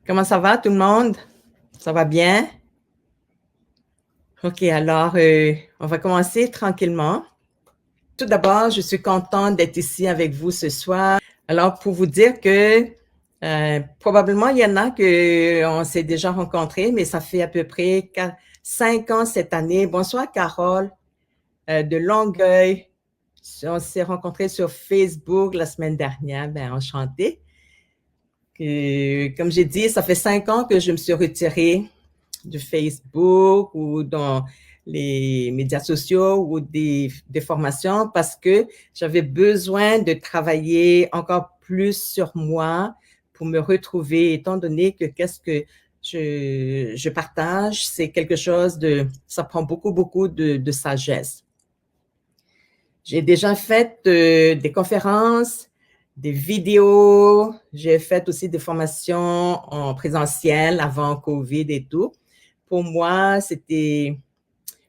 Comment ça va tout le monde? Ça va bien? OK, alors on va commencer tranquillement. Tout d'abord, je suis contente d'être ici avec vous ce soir. Alors, pour vous dire que probablement il y en a que on s'est déjà rencontrés, mais ça fait à peu près 5 ans cette année. Bonsoir Carole de Longueuil. On s'est rencontrés sur Facebook la semaine dernière. Ben, enchantée. Comme j'ai dit, ça fait 5 ans que je me suis retirée de Facebook ou dans les médias sociaux ou des formations parce que j'avais besoin de travailler encore plus sur moi pour me retrouver, étant donné que qu'est-ce que je partage, c'est quelque chose ça prend beaucoup de sagesse. J'ai déjà fait des conférences, des vidéos, j'ai fait aussi des formations en présentiel avant COVID et tout. Pour moi,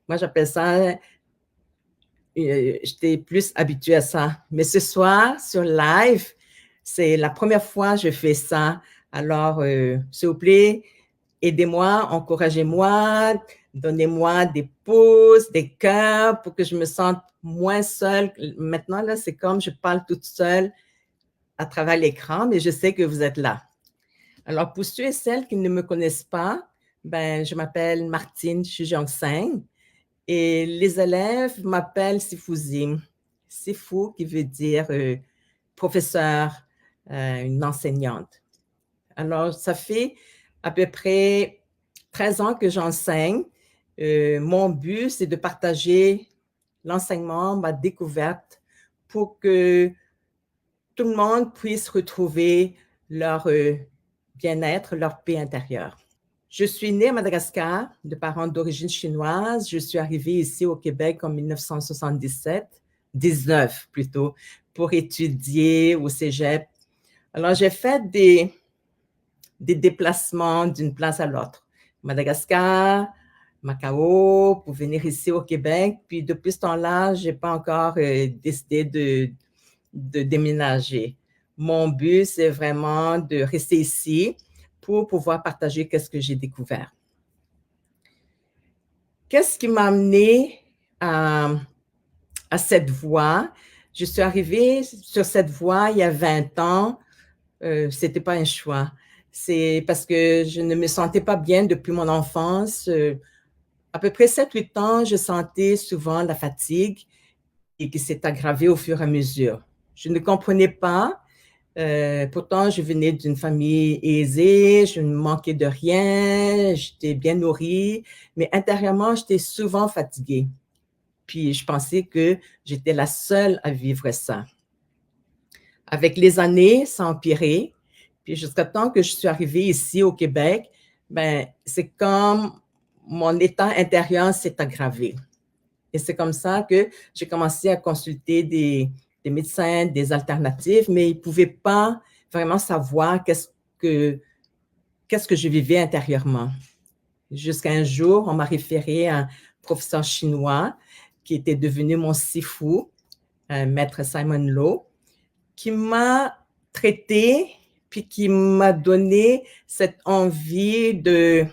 moi j'appelle ça, j'étais plus habituée à ça. Mais ce soir, sur live, c'est la première fois que je fais ça. Alors, s'il vous plaît, aidez-moi, encouragez-moi, donnez-moi des pouces, des cœurs pour que je me sente moins seule. Maintenant, là, c'est comme je parle toute seule à travers l'écran, mais je sais que vous êtes là. Alors, pour ceux et celles qui ne me connaissent pas, ben, je m'appelle Martine Chujongseng et les élèves m'appellent Sifuzim. Sifu qui veut dire professeur, une enseignante. Alors, ça fait à peu près 13 ans que j'enseigne. Mon but, c'est de partager l'enseignement, ma découverte pour que tout le monde puisse retrouver leur bien-être, leur paix intérieure. Je suis née à Madagascar, de parents d'origine chinoise. Je suis arrivée ici au Québec en 1977, 19 plutôt, pour étudier au cégep. Alors, j'ai fait des déplacements d'une place à l'autre. Madagascar, Macao, pour venir ici au Québec. Puis depuis ce temps-là, je n'ai pas encore décidé de déménager. Mon but, c'est vraiment de rester ici pour pouvoir partager ce que j'ai découvert. Qu'est-ce qui m'a amené à cette voie? Je suis arrivée sur cette voie il y a 20 ans. Ce n'était pas un choix. C'est parce que je ne me sentais pas bien depuis mon enfance. À peu près 7-8 ans, je sentais souvent la fatigue et qui s'est aggravée au fur et à mesure. Je ne comprenais pas. Pourtant, je venais d'une famille aisée, je ne manquais de rien, j'étais bien nourrie, mais intérieurement, j'étais souvent fatiguée. Puis je pensais que j'étais la seule à vivre ça. Avec les années, ça a empiré. Puis jusqu'à temps que je suis arrivée ici au Québec, ben, c'est comme mon état intérieur s'est aggravé. Et c'est comme ça que j'ai commencé à consulter des médecins, des alternatives, mais ils ne pouvaient pas vraiment savoir qu'est-ce que je vivais intérieurement. Jusqu'à un jour, on m'a référé à un professeur chinois qui était devenu mon sifu, maître Simon Low, qui m'a traité puis qui m'a donné cette envie de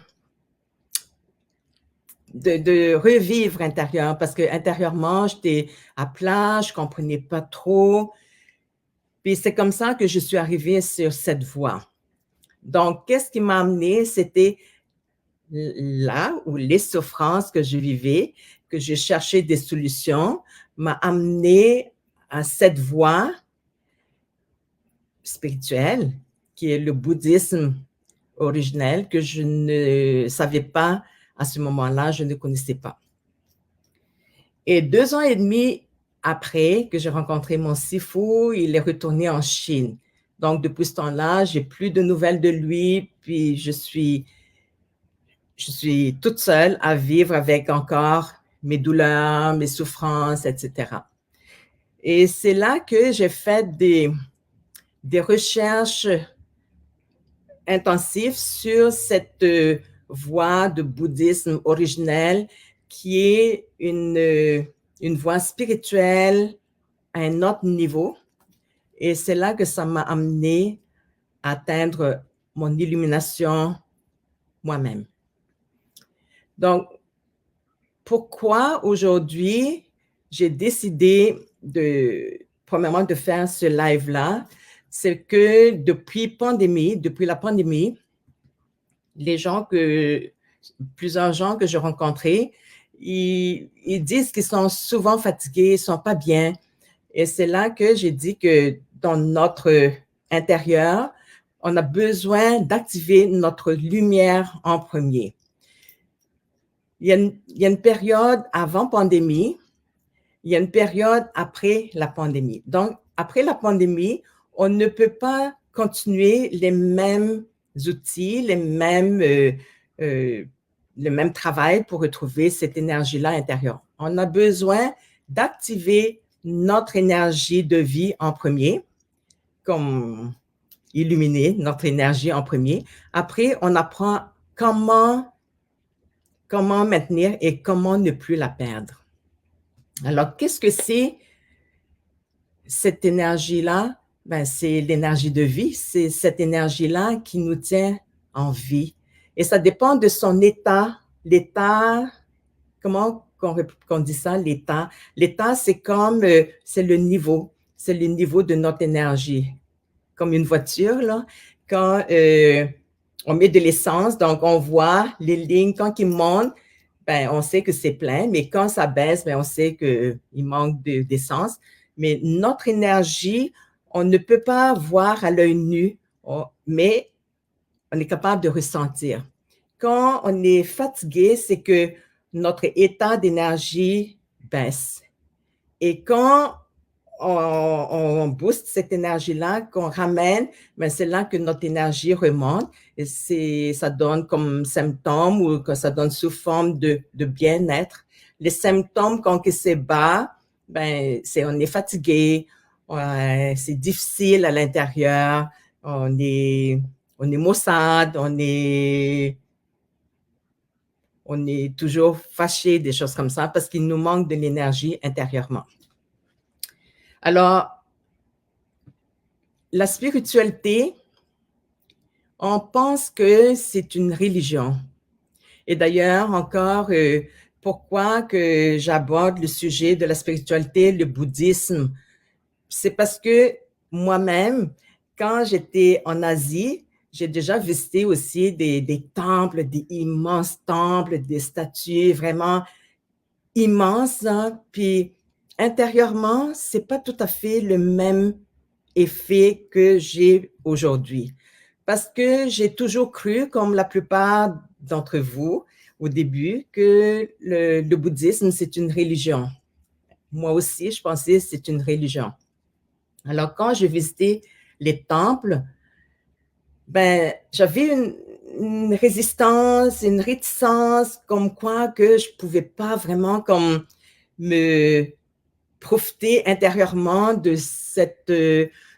revivre intérieur parce que intérieurement, j'étais à plat, je comprenais pas trop. Puis c'est comme ça que je suis arrivée sur cette voie. Donc, qu'est-ce qui m'a amené? C'était là où les souffrances que je vivais, que je cherchais des solutions, m'a amené à cette voie spirituelle qui est le bouddhisme originel que je ne savais pas à ce moment-là, je ne connaissais pas. Et 2 ans et demi après que j'ai rencontré mon sifu, il est retourné en Chine. Donc, depuis ce temps-là, j'ai plus de nouvelles de lui, puis je suis toute seule à vivre avec encore mes douleurs, mes souffrances, etc. Et c'est là que j'ai fait des recherches intensives sur cette voie de bouddhisme originelle qui est une voie spirituelle à un autre niveau. Et c'est là que ça m'a amené à atteindre mon illumination moi-même. Donc, pourquoi aujourd'hui j'ai décidé premièrement, de faire ce live-là, c'est que depuis la pandémie, plusieurs gens que j'ai rencontrés, ils disent qu'ils sont souvent fatigués, ils ne sont pas bien. Et c'est là que j'ai dit que dans notre intérieur, on a besoin d'activer notre lumière en premier. Il y a une période avant pandémie, il y a une période après la pandémie. Donc, après la pandémie, on ne peut pas continuer les mêmes outils, le même travail pour retrouver cette énergie-là intérieure. On a besoin d'activer notre énergie de vie en premier, comme illuminer notre énergie en premier. Après, on apprend comment maintenir et comment ne plus la perdre. Alors, qu'est-ce que c'est cette énergie-là? Ben, c'est l'énergie de vie. C'est cette énergie-là qui nous tient en vie. Et ça dépend de son état. L'état, comment qu'on dit ça, l'état? L'état, c'est comme, c'est le niveau de notre énergie. Comme une voiture, là, quand on met de l'essence, donc on voit les lignes, quand ils montent, ben, on sait que c'est plein, mais quand ça baisse, ben, on sait qu'il manque d'essence. Mais notre énergie, on ne peut pas voir à l'œil nu, mais on est capable de ressentir. Quand on est fatigué, c'est que notre état d'énergie baisse. Et quand on booste cette énergie-là, qu'on ramène, ben c'est là que notre énergie remonte et ça donne comme symptôme ou que ça donne sous forme de bien-être. Les symptômes, quand c'est bas, ben on est fatigué, c'est difficile à l'intérieur, on est maussade, on est toujours fâché, des choses comme ça, parce qu'il nous manque de l'énergie intérieurement. Alors, la spiritualité, on pense que c'est une religion. Et d'ailleurs, encore, pourquoi que j'aborde le sujet de la spiritualité, le bouddhisme, c'est parce que moi-même, quand j'étais en Asie, j'ai déjà visité aussi des temples, des immenses temples, des statues vraiment immenses, hein, puis intérieurement, c'est pas tout à fait le même effet que j'ai aujourd'hui. Parce que j'ai toujours cru, comme la plupart d'entre vous, au début, que le bouddhisme, c'est une religion. Moi aussi, je pensais que c'est une religion. Alors, quand j'ai visité les temples, ben, j'avais une résistance, une réticence, comme quoi que je pouvais pas vraiment comme me profiter intérieurement de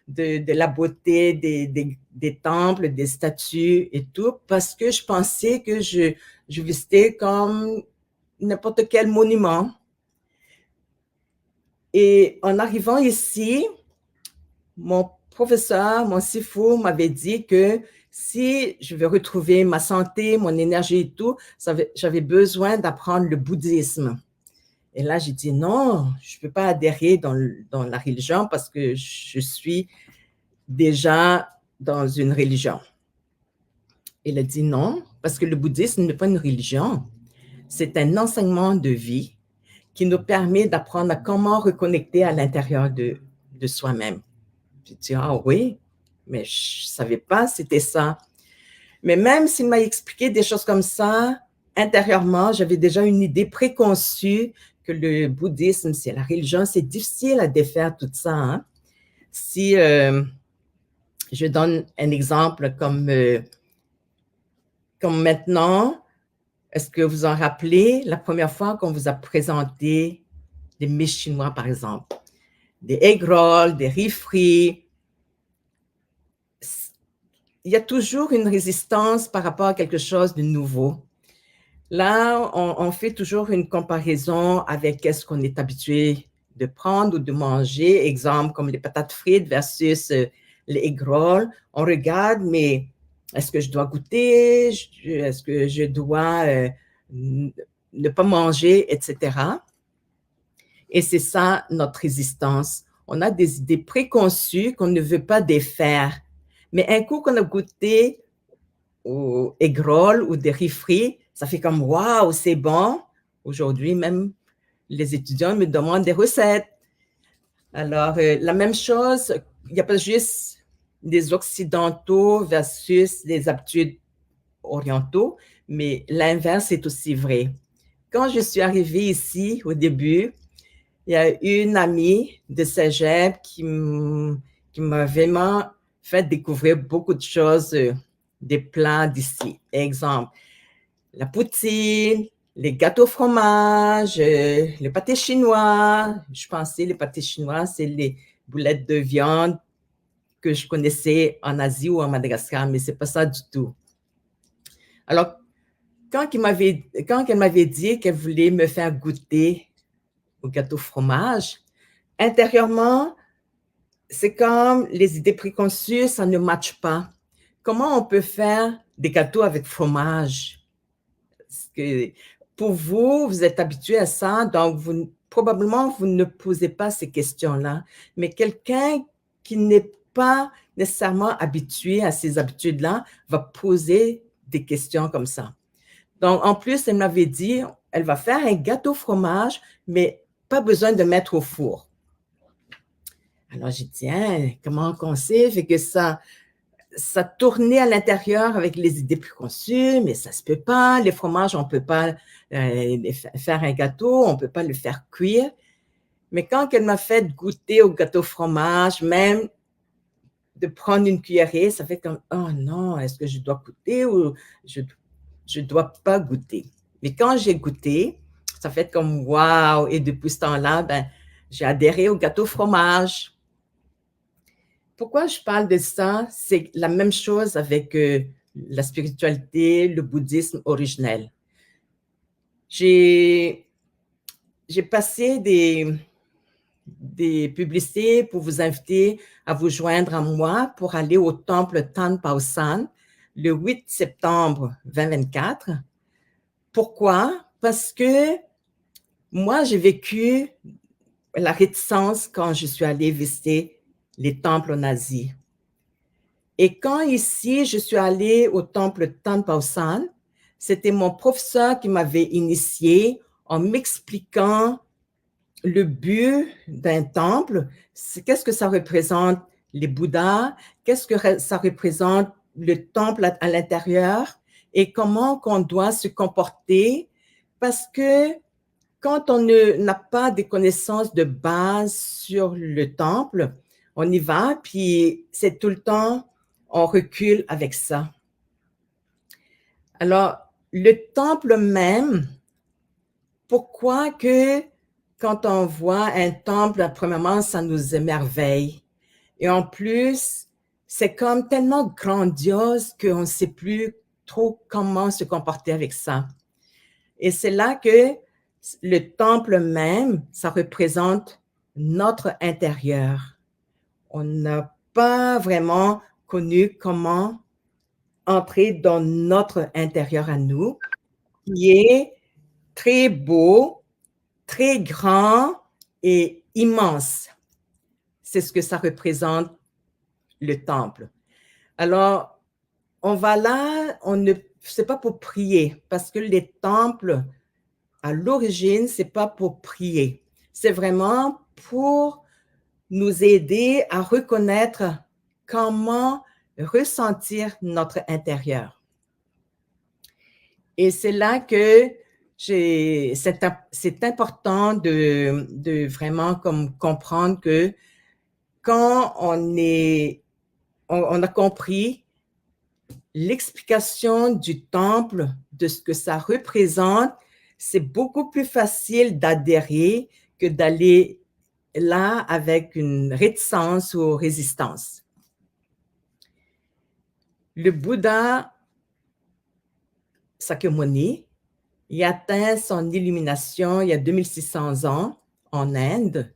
de la beauté des temples, des statues et tout, parce que je pensais que je visitais comme n'importe quel monument. Et en arrivant ici, mon professeur, mon sifu m'avait dit que si je veux retrouver ma santé, mon énergie et tout, j'avais besoin d'apprendre le bouddhisme. Et là, j'ai dit non, je ne peux pas adhérer dans la religion parce que je suis déjà dans une religion. Il a dit non, parce que le bouddhisme n'est pas une religion. C'est un enseignement de vie qui nous permet d'apprendre à comment reconnecter à l'intérieur de soi-même. J'ai dit, ah oui, mais je ne savais pas c'était ça. Mais même s'il m'a expliqué des choses comme ça, intérieurement, j'avais déjà une idée préconçue que le bouddhisme, c'est la religion. C'est difficile à défaire tout ça. Hein? Si je donne un exemple comme maintenant, est-ce que vous en rappelez la première fois qu'on vous a présenté des mets chinois, par exemple, des egg rolls, des riz frits? Il y a toujours une résistance par rapport à quelque chose de nouveau. Là, on fait toujours une comparaison avec ce qu'on est habitué de prendre ou de manger. Exemple, comme les patates frites versus les egg rolls. On regarde, mais est-ce que je dois goûter? Est-ce que je dois ne pas manger, etc. Et c'est ça notre résistance. On a des idées préconçues qu'on ne veut pas défaire. Mais un coup qu'on a goûté au egg roll ou des riz frits, ça fait comme waouh, c'est bon. Aujourd'hui, même les étudiants me demandent des recettes. Alors, la même chose, il n'y a pas juste des occidentaux versus les habitudes orientaux, mais l'inverse est aussi vrai. Quand je suis arrivée ici au début, il y a une amie de cégep qui m'a vraiment fait découvrir beaucoup de choses, des plats d'ici. Exemple, la poutine, les gâteaux au fromage, les pâtés chinois. Je pensais les pâtés chinois, c'est les boulettes de viande que je connaissais en Asie ou en Madagascar, mais c'est pas ça du tout. Alors, quand elle m'avait dit qu'elle voulait me faire goûter au gâteau au fromage, intérieurement, c'est comme les idées préconçues, ça ne matche pas. Comment on peut faire des gâteaux avec fromage? Parce que pour vous, vous êtes habitué à ça, donc probablement vous ne posez pas ces questions-là. Mais quelqu'un qui n'est pas nécessairement habitué à ces habitudes-là va poser des questions comme ça. Donc, en plus, elle m'avait dit, elle va faire un gâteau au fromage, mais pas besoin de mettre au four. Alors, j'ai dit, hein, comment on sait? Fait que ça tournait à l'intérieur avec les idées préconçues, mais ça se peut pas. Les fromages, on peut pas faire un gâteau, on peut pas le faire cuire. Mais quand elle m'a fait goûter au gâteau au fromage, même de prendre une cuillerée, ça fait comme, oh non, est-ce que je dois goûter ou je dois pas goûter? Mais quand j'ai goûté, ça fait comme, waouh! Et depuis ce temps-là, ben, j'ai adhéré au gâteau au fromage. Pourquoi je parle de ça? C'est la même chose avec la spiritualité, le bouddhisme originel. J'ai passé des publicités pour vous inviter à vous joindre à moi pour aller au temple Tan Pao San le 8 septembre 2024. Pourquoi? Parce que moi, j'ai vécu la réticence quand je suis allée visiter les temples en Asie. Et quand ici, je suis allée au temple Tan Pao San, c'était mon professeur qui m'avait initié en m'expliquant le but d'un temple, qu'est-ce que ça représente les Bouddhas, qu'est-ce que ça représente le temple à l'intérieur et comment qu'on doit se comporter parce que quand on n'a pas des connaissances de base sur le temple, on y va, puis c'est tout le temps, on recule avec ça. Alors, le temple même, pourquoi que quand on voit un temple, premièrement, ça nous émerveille. Et en plus, c'est comme tellement grandiose qu'on ne sait plus trop comment se comporter avec ça. Et c'est là que le temple même, ça représente notre intérieur. On n'a pas vraiment connu comment entrer dans notre intérieur à nous, qui est très beau, très grand et immense. C'est ce que ça représente, le temple. Alors, on va là, c'est pas pour prier, parce que les temples, à l'origine, c'est pas pour prier. C'est vraiment pour nous aider à reconnaître comment ressentir notre intérieur. Et c'est là que c'est important de vraiment comme comprendre que quand on a compris l'explication du temple, de ce que ça représente, c'est beaucoup plus facile d'adhérer que d'aller là avec une réticence ou résistance. Le Bouddha Sakyamuni, il atteint son illumination il y a 2600 ans en Inde.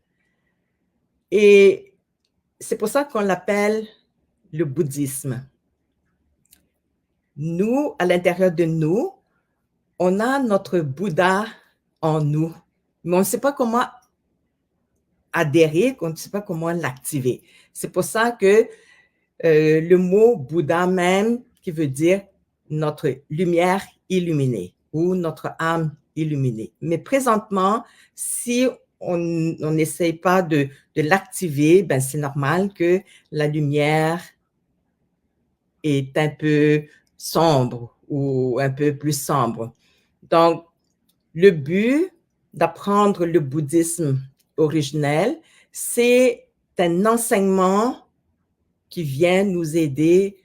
Et c'est pour ça qu'on l'appelle le bouddhisme. nous, à l'intérieur de nous, on a notre Bouddha en nous, mais on ne sait pas comment adhérer, on ne sait pas comment l'activer. C'est pour ça que le mot Bouddha même, qui veut dire notre lumière illuminée ou notre âme illuminée. Mais présentement, si on n'essaye pas de l'activer, ben c'est normal que la lumière est un peu sombre ou un peu plus sombre. Donc, le but d'apprendre le bouddhisme originel, c'est un enseignement qui vient nous aider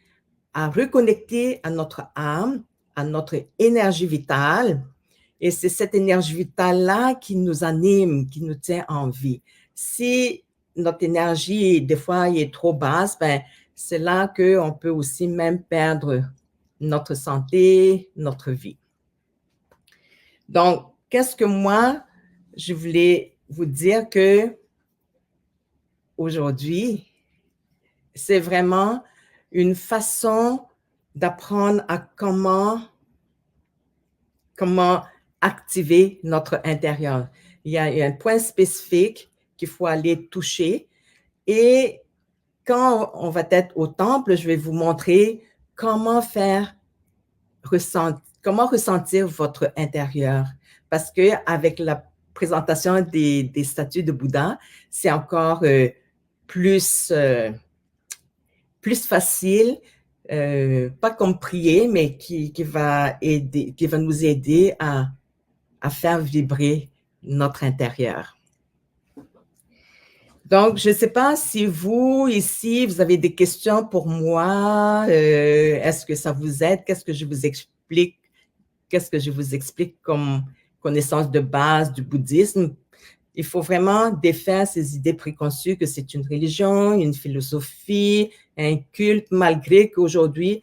à reconnecter à notre âme, à notre énergie vitale. Et c'est cette énergie vitale-là qui nous anime, qui nous tient en vie. Si notre énergie, des fois, est trop basse, ben, c'est là qu'on peut aussi même perdre notre santé, notre vie. Donc, qu'est-ce que moi, je voulais vous dire que aujourd'hui, c'est vraiment une façon d'apprendre à comment activer notre intérieur. Il y a un point spécifique qu'il faut aller toucher. Et quand on va être au temple, je vais vous montrer comment ressentir votre intérieur. Parce qu'avec la présentation des statues de Bouddha, c'est encore plus facile, pas comme prier, mais qui va nous aider à faire vibrer notre intérieur. Donc, je ne sais pas si vous, ici, vous avez des questions pour moi. Est-ce que ça vous aide? Qu'est-ce que je vous explique? Qu'est-ce que je vous explique comme connaissance de base du bouddhisme? Il faut vraiment défaire ces idées préconçues que c'est une religion, une philosophie, un culte, malgré qu'aujourd'hui,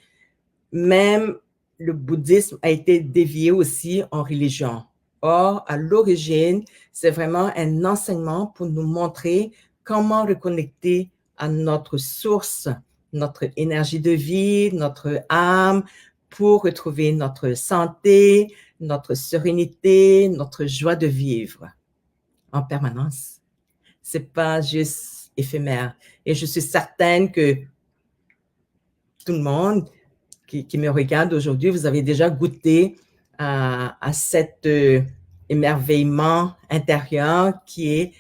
même le bouddhisme a été dévié aussi en religion. Or, à l'origine, c'est vraiment un enseignement pour nous montrer comment reconnecter à notre source, notre énergie de vie, notre âme, pour retrouver notre santé, notre sérénité, notre joie de vivre en permanence. C'est pas juste éphémère. Et je suis certaine que tout le monde qui me regarde aujourd'hui, vous avez déjà goûté à cet émerveillement intérieur qui est,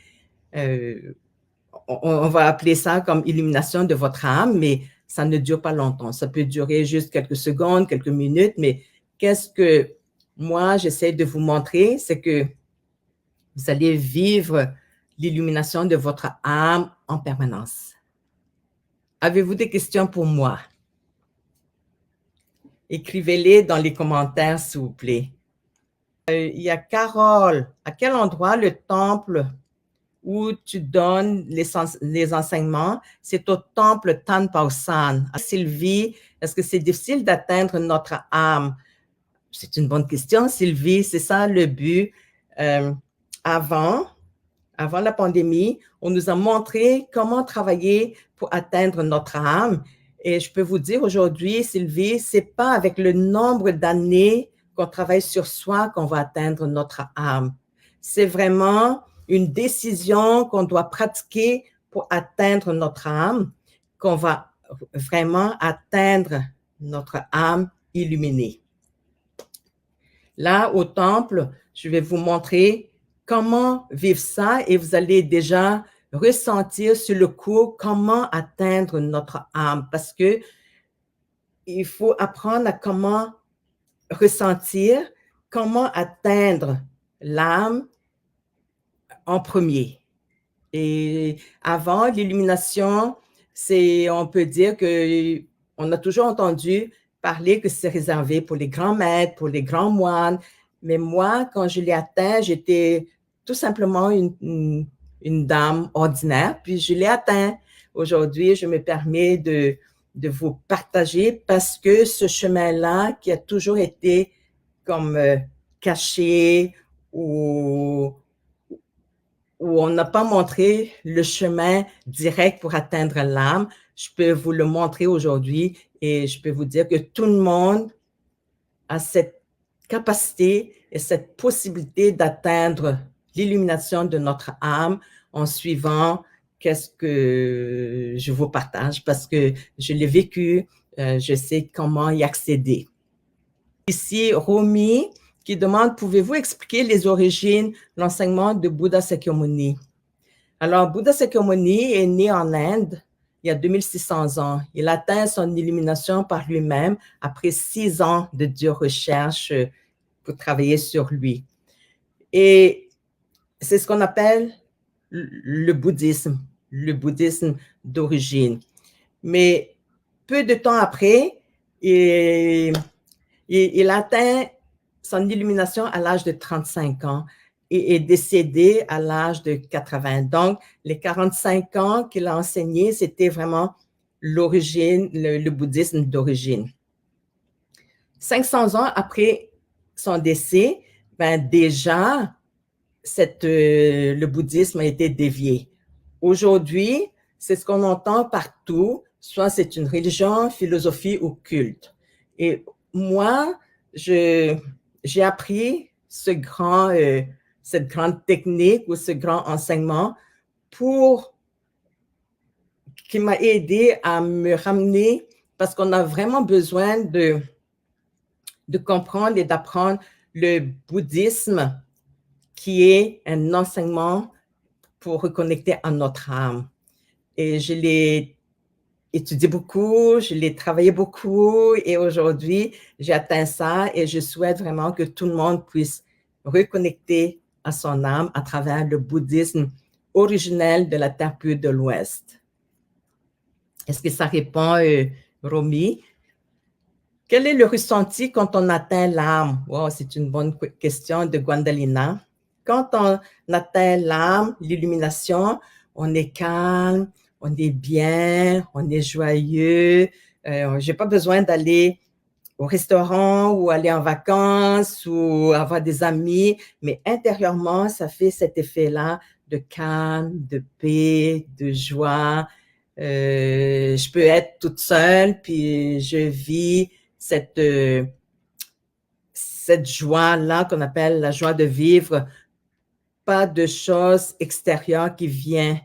on va appeler ça comme illumination de votre âme, mais ça ne dure pas longtemps. Ça peut durer juste quelques secondes, quelques minutes, mais qu'est-ce que moi, j'essaie de vous montrer, c'est que vous allez vivre l'illumination de votre âme en permanence. Avez-vous des questions pour moi? Écrivez-les dans les commentaires, s'il vous plaît. Il y a Carole. À quel endroit le temple où tu donnes les enseignements, c'est au temple Tanpao-san. Sylvie, est-ce que c'est difficile d'atteindre notre âme? C'est une bonne question, Sylvie. C'est ça le but. Avant la pandémie, on nous a montré comment travailler pour atteindre notre âme. Et je peux vous dire aujourd'hui, Sylvie, c'est pas avec le nombre d'années qu'on travaille sur soi qu'on va atteindre notre âme. C'est vraiment une décision qu'on doit pratiquer pour atteindre notre âme, qu'on va vraiment atteindre notre âme illuminée. Là, au temple, je vais vous montrer comment vivre ça et vous allez déjà ressentir sur le coup comment atteindre notre âme parce que il faut apprendre à comment ressentir, comment atteindre l'âme en premier. Et avant l'illumination, on peut dire que on a toujours entendu parler que c'est réservé pour les grands maîtres, pour les grands moines. Mais moi, quand je l'ai atteint, j'étais tout simplement une dame ordinaire, puis je l'ai atteint. Aujourd'hui, je me permets de vous partager parce que ce chemin-là qui a toujours été comme caché ou on n'a pas montré le chemin direct pour atteindre l'âme, je peux vous le montrer aujourd'hui et je peux vous dire que tout le monde a cette capacité et cette possibilité d'atteindre l'illumination de notre âme en suivant qu'est-ce que je vous partage parce que je l'ai vécu, je sais comment y accéder. Ici, Romy qui demande, pouvez-vous expliquer les origines de l'enseignement de Bouddha Sakyamuni? Alors, Bouddha Sakyamuni est né en Inde il y a 2600 ans. Il atteint son illumination par lui-même après 6 ans de dure recherche pour travailler sur lui. Et c'est ce qu'on appelle le bouddhisme d'origine. Mais peu de temps après, il atteint son illumination à l'âge de 35 ans et est décédé à l'âge de 80. Donc, les 45 ans qu'il a enseigné, c'était vraiment l'origine, le bouddhisme d'origine. 500 ans après son décès, ben déjà, le bouddhisme a été dévié. Aujourd'hui, c'est ce qu'on entend partout, soit c'est une religion, philosophie ou culte. Et moi, j'ai appris cette grande technique ou ce grand enseignement qui m'a aidé à me ramener parce qu'on a vraiment besoin de comprendre et d'apprendre le bouddhisme qui est un enseignement pour reconnecter à notre âme. Et je l'ai étudié beaucoup, je l'ai travaillé beaucoup et aujourd'hui, j'ai atteint ça et je souhaite vraiment que tout le monde puisse reconnecter à son âme à travers le bouddhisme originel de la Terre pure de l'Ouest. Est-ce que ça répond, Romy? Quel est le ressenti quand on atteint l'âme? Wow, c'est une bonne question de Gwendalina. Quand on atteint l'âme, l'illumination, on est calme, on est bien, on est joyeux. J'ai pas besoin d'aller au restaurant ou aller en vacances ou avoir des amis, mais intérieurement, ça fait cet effet-là de calme, de paix, de joie. Je peux être toute seule, puis je vis cette joie-là qu'on appelle la joie de vivre. Pas de choses extérieures qui viennent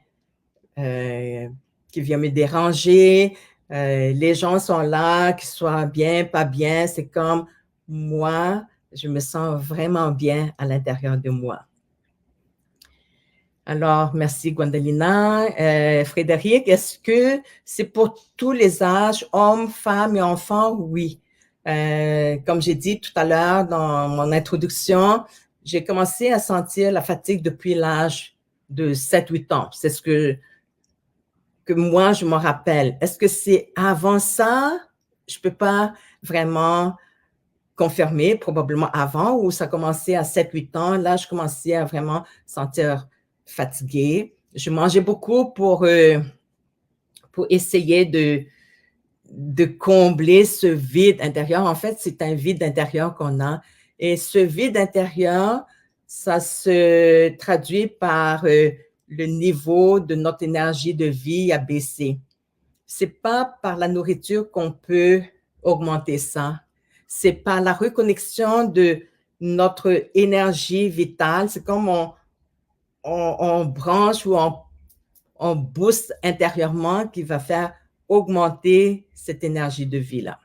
me déranger. Les gens sont là, qu'ils soient bien, pas bien. C'est comme moi, je me sens vraiment bien à l'intérieur de moi. Alors, merci Gwendalina. Frédéric, est-ce que c'est pour tous les âges, hommes, femmes et enfants? Oui. Comme j'ai dit tout à l'heure dans mon introduction, j'ai commencé à sentir la fatigue depuis l'âge de 7-8 ans. C'est ce que moi, je me rappelle. Est-ce que c'est avant ça? Je ne peux pas vraiment confirmer, probablement avant, ou ça a commencé à 7-8 ans. Là, je commençais à vraiment sentir fatiguée. Je mangeais beaucoup pour essayer de combler ce vide intérieur. En fait, c'est un vide intérieur qu'on a. Et ce vide intérieur, ça se traduit par le niveau de notre énergie de vie a baissé. C'est pas par la nourriture qu'on peut augmenter ça. C'est par la reconnexion de notre énergie vitale. C'est comme on branche ou on booste intérieurement qui va faire augmenter cette énergie de vie-là.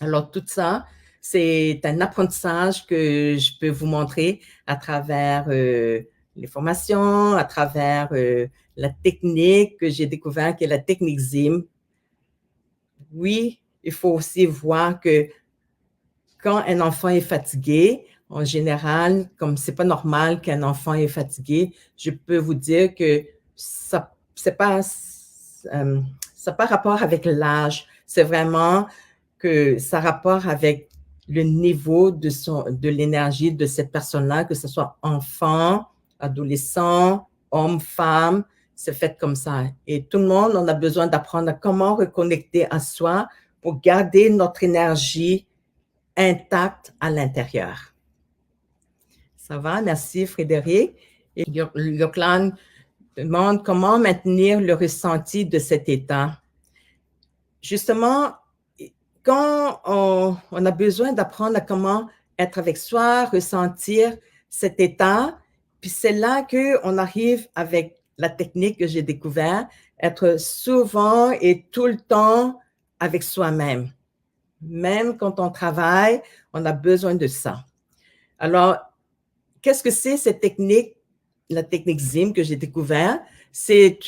Alors, tout ça, c'est un apprentissage que je peux vous montrer à travers les formations, à travers la technique que j'ai découvert, qui est la technique ZIM. Oui, il faut aussi voir que quand un enfant est fatigué, en général, comme c'est pas normal qu'un enfant est fatigué, je peux vous dire que ça n'a pas rapport avec l'âge. C'est vraiment que ça a rapport avec le niveau de l'énergie de cette personne-là, que ce soit enfant, adolescent, homme, femme, c'est fait comme ça. Et tout le monde, on a besoin d'apprendre à comment reconnecter à soi pour garder notre énergie intacte à l'intérieur. Ça va? Merci Frédéric. Et Yoklan demande comment maintenir le ressenti de cet état. Justement, quand on a besoin d'apprendre à comment être avec soi, ressentir cet état, puis c'est là qu'on arrive avec la technique que j'ai découvert, être souvent et tout le temps avec soi-même. Même quand on travaille, on a besoin de ça. Alors, qu'est-ce que c'est cette technique, la technique ZIM que j'ai découvert? C'est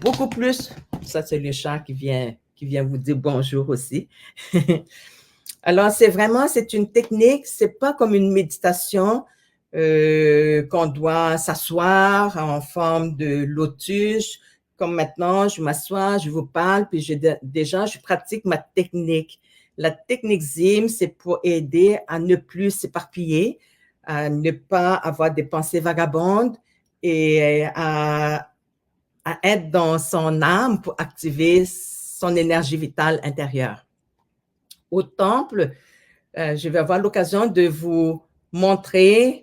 beaucoup plus, ça c'est le chat qui vient vous dire bonjour aussi. Alors, c'est une technique, c'est pas comme une méditation qu'on doit s'asseoir en forme de lotus. Comme maintenant, je m'assois, je vous parle, puis je pratique ma technique. La technique ZIM, c'est pour aider à ne plus s'éparpiller, à ne pas avoir des pensées vagabondes et à être dans son âme pour activer son énergie vitale intérieure. Au temple, je vais avoir l'occasion de vous montrer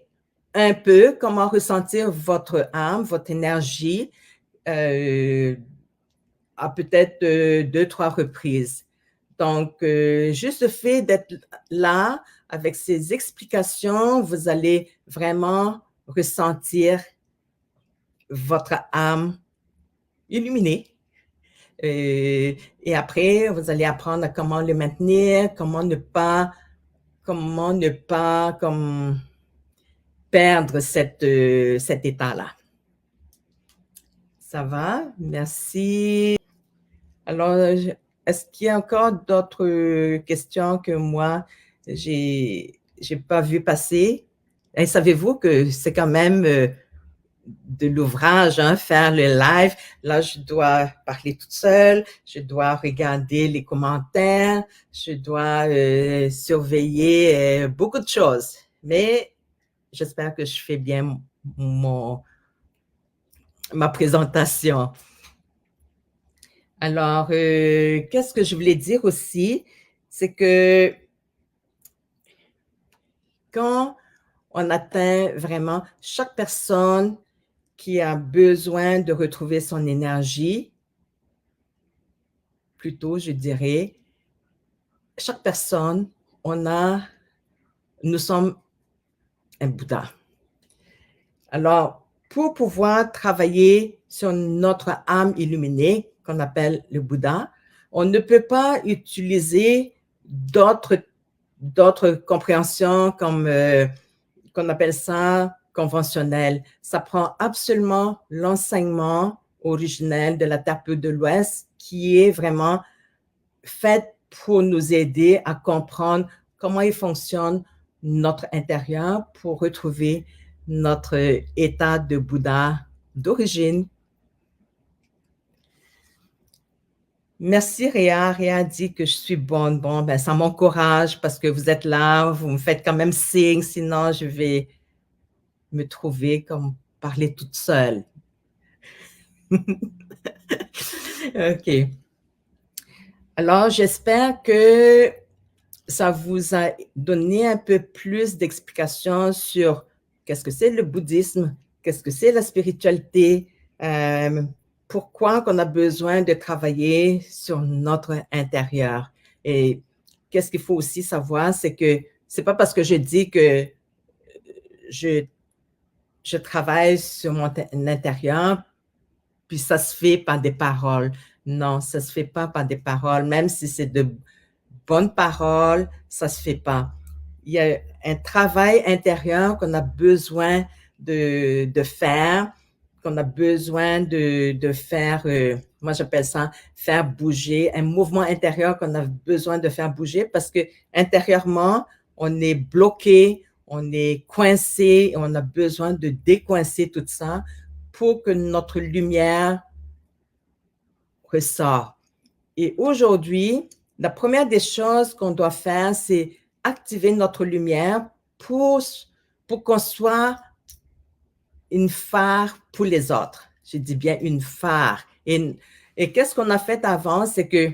un peu comment ressentir votre âme, votre énergie, à peut-être 2-3 reprises. Donc, juste le fait d'être là avec ces explications, vous allez vraiment ressentir votre âme illuminée. Et après, vous allez apprendre à comment le maintenir, comment ne pas comme perdre cet état-là. Ça va? Merci. Alors, est-ce qu'il y a encore d'autres questions que moi, j'ai pas vu passer? Et savez-vous que c'est quand même de l'ouvrage, hein, faire le live. Là, je dois parler toute seule, je dois regarder les commentaires, je dois surveiller beaucoup de choses. Mais j'espère que je fais bien ma présentation. Alors, qu'est-ce que je voulais dire aussi? C'est que quand on atteint vraiment chaque personne qui a besoin de retrouver son énergie, plutôt, je dirais, chaque personne, nous sommes un Bouddha. Alors, pour pouvoir travailler sur notre âme illuminée, qu'on appelle le Bouddha, on ne peut pas utiliser d'autres compréhensions comme qu'on appelle ça conventionnel. Ça prend absolument l'enseignement originel de la Terre Pure de l'Ouest qui est vraiment fait pour nous aider à comprendre comment il fonctionne notre intérieur pour retrouver notre état de Bouddha d'origine. Merci Réa. Réa dit que je suis bonne. Bon, ben, ça m'encourage parce que vous êtes là, vous me faites quand même signe, sinon je vais me trouver comme parler toute seule. OK. Alors, j'espère que ça vous a donné un peu plus d'explications sur qu'est-ce que c'est le bouddhisme, qu'est-ce que c'est la spiritualité, pourquoi qu'on a besoin de travailler sur notre intérieur. Et qu'est-ce qu'il faut aussi savoir, c'est que c'est pas parce que je dis que je travaille sur mon intérieur, puis ça se fait par des paroles. Non, ça se fait pas par des paroles, même si c'est de bonnes paroles, ça se fait pas. Il y a un travail intérieur qu'on a besoin de faire, qu'on a besoin de faire, moi j'appelle ça faire bouger, un mouvement intérieur qu'on a besoin de faire bouger parce que intérieurement, on est bloqué, on est coincé, on a besoin de décoincer tout ça pour que notre lumière ressort. Et aujourd'hui, la première des choses qu'on doit faire, c'est activer notre lumière pour qu'on soit une phare pour les autres. Je dis bien une phare. Et qu'est-ce qu'on a fait avant, c'est que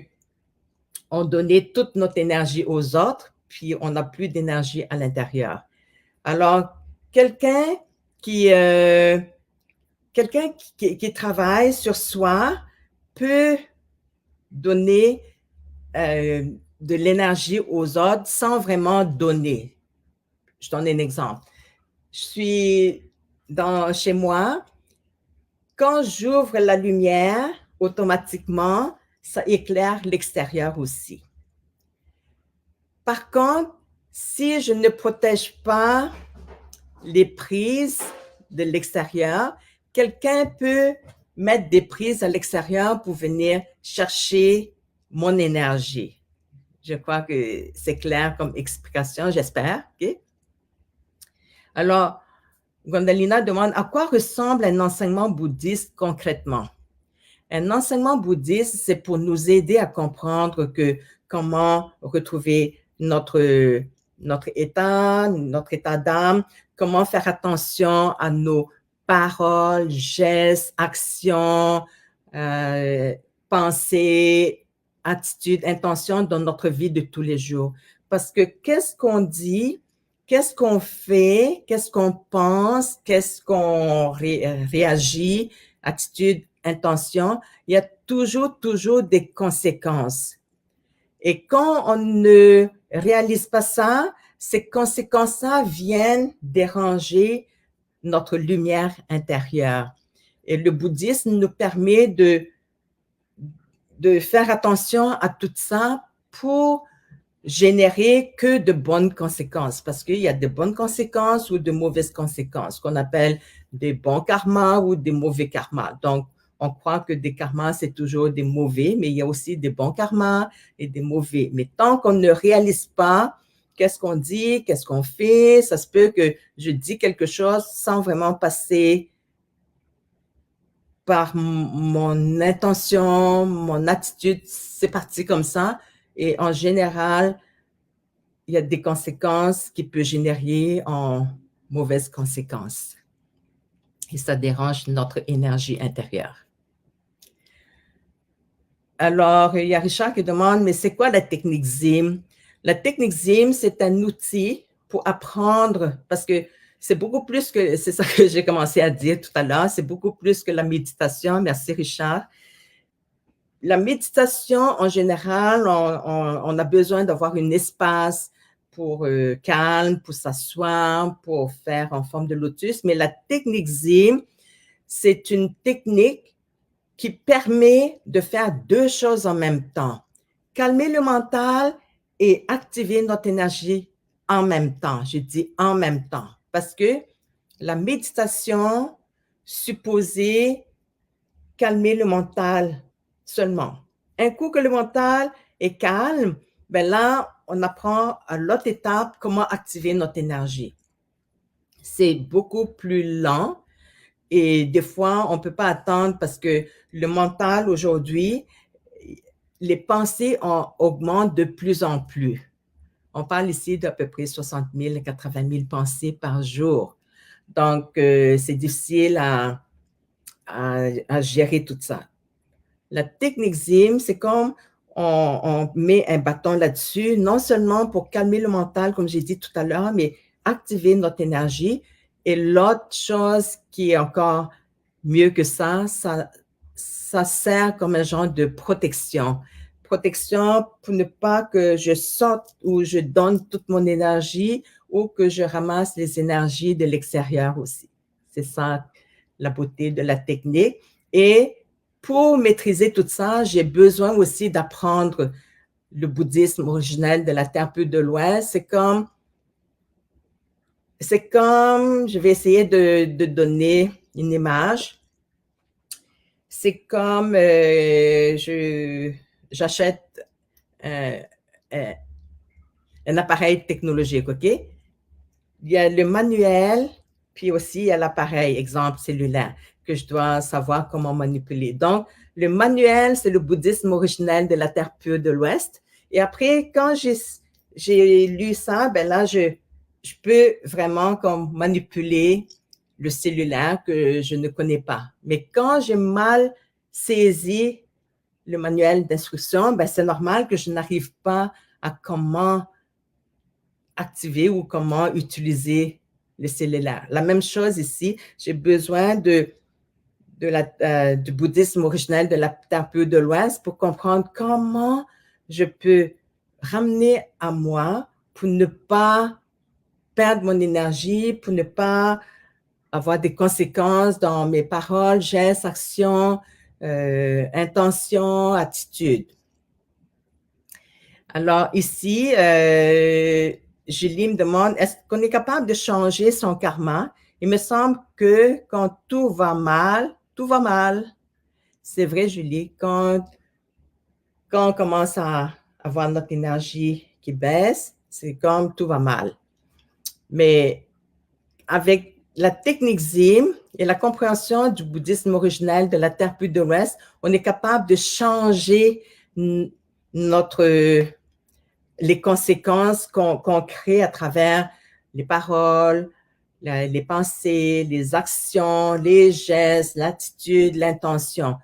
on donnait toute notre énergie aux autres, puis on n'a plus d'énergie à l'intérieur. Alors, quelqu'un qui travaille sur soi peut donner de l'énergie aux autres sans vraiment donner. Je donne un exemple. Je suis chez moi. Quand j'ouvre la lumière, automatiquement, ça éclaire l'extérieur aussi. Par contre, si je ne protège pas les prises de l'extérieur, quelqu'un peut mettre des prises à l'extérieur pour venir chercher mon énergie. Je crois que c'est clair comme explication, j'espère. Okay? Alors, Gwendalina demande à quoi ressemble un enseignement bouddhiste concrètement? Un enseignement bouddhiste, c'est pour nous aider à comprendre comment retrouver notre état d'âme, comment faire attention à nos paroles, gestes, actions, pensées, attitudes, intentions dans notre vie de tous les jours. Parce que qu'est-ce qu'on dit, qu'est-ce qu'on fait, qu'est-ce qu'on pense, qu'est-ce qu'on réagit, attitude, intention, il y a toujours des conséquences. Et quand on ne réalise pas ça, ces conséquences-là viennent déranger notre lumière intérieure. Et le bouddhisme nous permet de faire attention à tout ça pour générer que de bonnes conséquences, parce qu'il y a de bonnes conséquences ou de mauvaises conséquences, qu'on appelle des bons karmas ou des mauvais karmas. Donc, on croit que des karmas, c'est toujours des mauvais, mais il y a aussi des bons karmas et des mauvais. Mais tant qu'on ne réalise pas qu'est-ce qu'on dit, qu'est-ce qu'on fait, ça se peut que je dis quelque chose sans vraiment passer par mon intention, mon attitude, c'est parti comme ça. Et en général, il y a des conséquences qui peuvent générer en mauvaises conséquences. Et ça dérange notre énergie intérieure. Alors, il y a Richard qui demande, mais c'est quoi la technique ZIM? La technique ZIM, c'est un outil pour apprendre, parce que c'est beaucoup plus que, c'est ça que j'ai commencé à dire tout à l'heure, c'est beaucoup plus que la méditation. Merci Richard. La méditation, en général, on a besoin d'avoir un espace pour calme, pour s'asseoir, pour faire en forme de lotus. Mais la technique ZIM, c'est une technique qui permet de faire deux choses en même temps. Calmer le mental et activer notre énergie en même temps. Je dis en même temps parce que la méditation supposée calmer le mental seulement. Un coup que le mental est calme, ben là, on apprend à l'autre étape comment activer notre énergie. C'est beaucoup plus lent et des fois, on ne peut pas attendre parce que le mental aujourd'hui, les pensées augmentent de plus en plus. On parle ici d'à peu près 60 000 à 80 000 pensées par jour. Donc, c'est difficile à gérer tout ça. La technique ZIM, c'est comme on met un bâton là-dessus, non seulement pour calmer le mental, comme j'ai dit tout à l'heure, mais activer notre énergie. Et l'autre chose qui est encore mieux que ça sert comme un genre de protection. Protection pour ne pas que je sorte ou je donne toute mon énergie ou que je ramasse les énergies de l'extérieur aussi. C'est ça la beauté de la technique. Et pour maîtriser tout ça, j'ai besoin aussi d'apprendre le bouddhisme originel de la Terre pure de l'Ouest. C'est comme, je vais essayer de donner une image. C'est comme, j'achète un appareil technologique, OK? Il y a le manuel, puis aussi il y a l'appareil, exemple cellulaire, que je dois savoir comment manipuler. Donc, le manuel, c'est le bouddhisme originel de la Terre pure de l'Ouest. Et après, quand j'ai lu ça, ben là, je peux vraiment comme manipuler le cellulaire que je ne connais pas. Mais quand j'ai mal saisi le manuel d'instruction, ben c'est normal que je n'arrive pas à comment activer ou comment utiliser le cellulaire. La même chose ici, j'ai besoin du bouddhisme originel de la Terre pure de l'Ouest pour comprendre comment je peux ramener à moi pour ne pas perdre mon énergie, pour ne pas avoir des conséquences dans mes paroles, gestes, actions, intentions, attitudes. Alors ici, Julie me demande, est-ce qu'on est capable de changer son karma? Il me semble que quand tout va mal, tout va mal. C'est vrai, Julie, quand on commence à avoir notre énergie qui baisse, c'est comme tout va mal. Mais avec la technique ZIM et la compréhension du bouddhisme originel de la Terre Pure de l'Ouest, on est capable de changer les conséquences qu'on crée à travers les paroles, les pensées, les actions, les gestes, l'attitude, l'intention.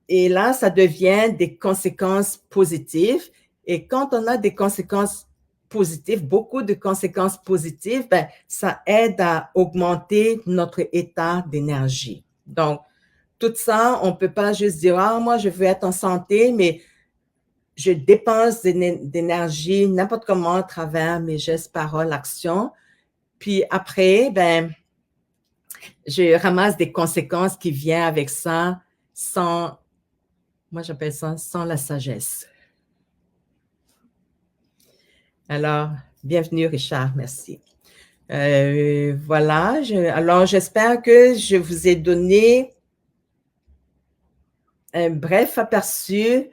Et là, ça devient des conséquences positives. Et quand on a des conséquences positives, beaucoup de conséquences positives, ben, ça aide à augmenter notre état d'énergie. Donc, tout ça, on ne peut pas juste dire, ah, moi, je veux être en santé, mais je dépense d'énergie n'importe comment à travers mes gestes, paroles, actions. Puis après, ben, je ramasse des conséquences qui viennent avec ça sans, moi j'appelle ça sans la sagesse. Alors, bienvenue Richard, merci. Voilà, alors j'espère que je vous ai donné un bref aperçu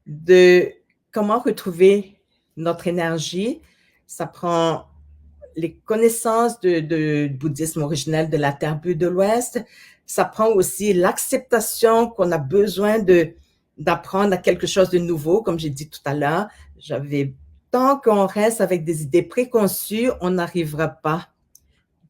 de comment retrouver notre énergie. Ça prend les connaissances du bouddhisme originel de la Terre Pure de l'Ouest. Ça prend aussi l'acceptation qu'on a besoin d'apprendre à quelque chose de nouveau, comme j'ai dit tout à l'heure. Tant qu'on reste avec des idées préconçues, on n'arrivera pas.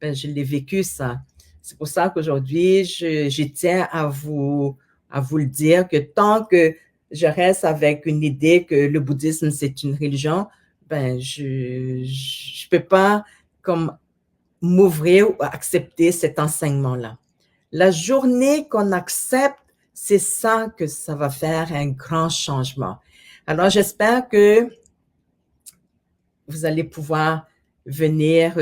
Ben, je l'ai vécu, ça. C'est pour ça qu'aujourd'hui, je tiens à vous le dire, que tant que je reste avec une idée que le bouddhisme, c'est une religion, ben, je peux pas comme m'ouvrir ou accepter cet enseignement-là. La journée qu'on accepte, c'est ça que ça va faire un grand changement. Alors, j'espère que vous allez pouvoir venir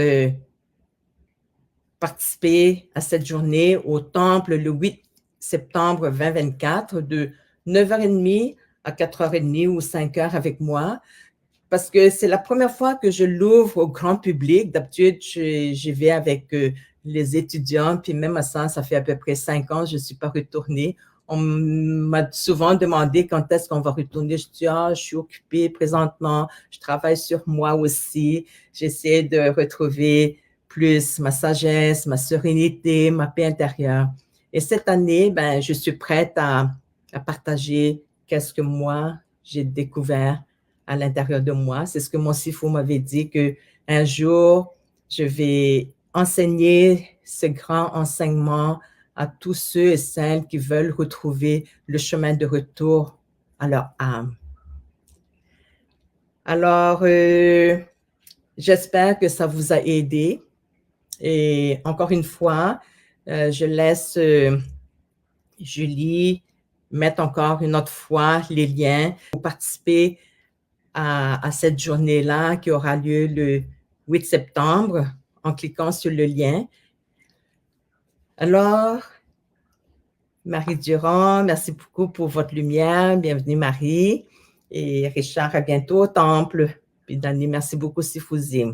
participer à cette journée au temple le 8 septembre 2024 de 9h30 à 4h30 ou 5h avec moi, parce que c'est la première fois que je l'ouvre au grand public. D'habitude, j'y vais avec les étudiants, puis même à ça, ça fait à peu près 5 ans, je ne suis pas retournée. On m'a souvent demandé quand est-ce qu'on va retourner. Je dis, ah, je suis occupée présentement, je travaille sur moi aussi, j'essaie de retrouver plus ma sagesse, ma sérénité, ma paix intérieure. Et cette année, ben, je suis prête à partager qu'est-ce que moi, j'ai découvert à l'intérieur de moi. C'est ce que mon sifu m'avait dit, qu'un jour, je vais enseigner ce grand enseignement à tous ceux et celles qui veulent retrouver le chemin de retour à leur âme. Alors, j'espère que ça vous a aidé. Et encore une fois, je laisse Julie mettre encore une autre fois les liens pour participer à cette journée-là qui aura lieu le 8 septembre en cliquant sur le lien. Alors, Marie Durand, merci beaucoup pour votre lumière. Bienvenue, Marie. Et Richard, à bientôt au temple. Puis Dani, merci beaucoup, Sifouzim.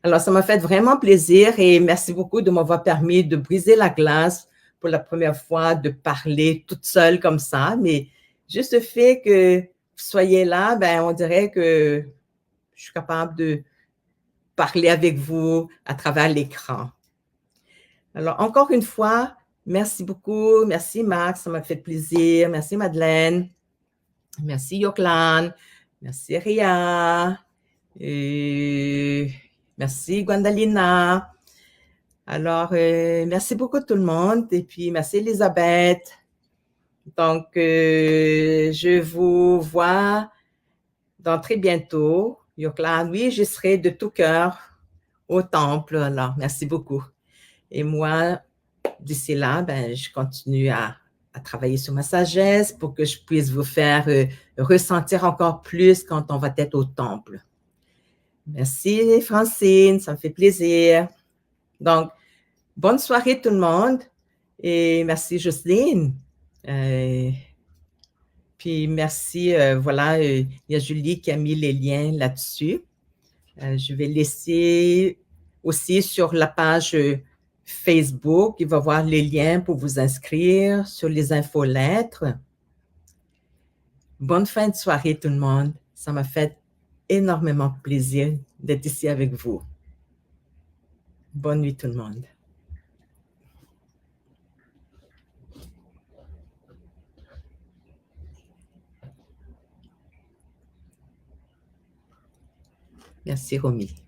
Alors, ça m'a fait vraiment plaisir et merci beaucoup de m'avoir permis de briser la glace pour la première fois, de parler toute seule comme ça. Mais juste le fait que vous soyez là, ben, on dirait que je suis capable de parler avec vous à travers l'écran. Alors, encore une fois, merci beaucoup. Merci, Max. Ça m'a fait plaisir. Merci, Madeleine. Merci, Yoklan. Merci, Ria. Merci, Gwendalina. Alors, merci beaucoup tout le monde. Et puis, merci, Elisabeth. Donc, je vous vois dans très bientôt. Yoklan, oui, je serai de tout cœur au temple. Alors, merci beaucoup. Et moi, d'ici là, ben, je continue à à travailler sur ma sagesse pour que je puisse vous faire ressentir encore plus quand on va être au temple. Merci Francine, ça me fait plaisir. Donc, bonne soirée tout le monde et merci Jocelyne. Puis merci, voilà, il y a Julie qui a mis les liens là-dessus. Je vais laisser aussi sur la page Facebook, il va y avoir les liens pour vous inscrire sur les infolettres. Bonne fin de soirée tout le monde. Ça m'a fait énormément plaisir d'être ici avec vous. Bonne nuit tout le monde. Merci Romy.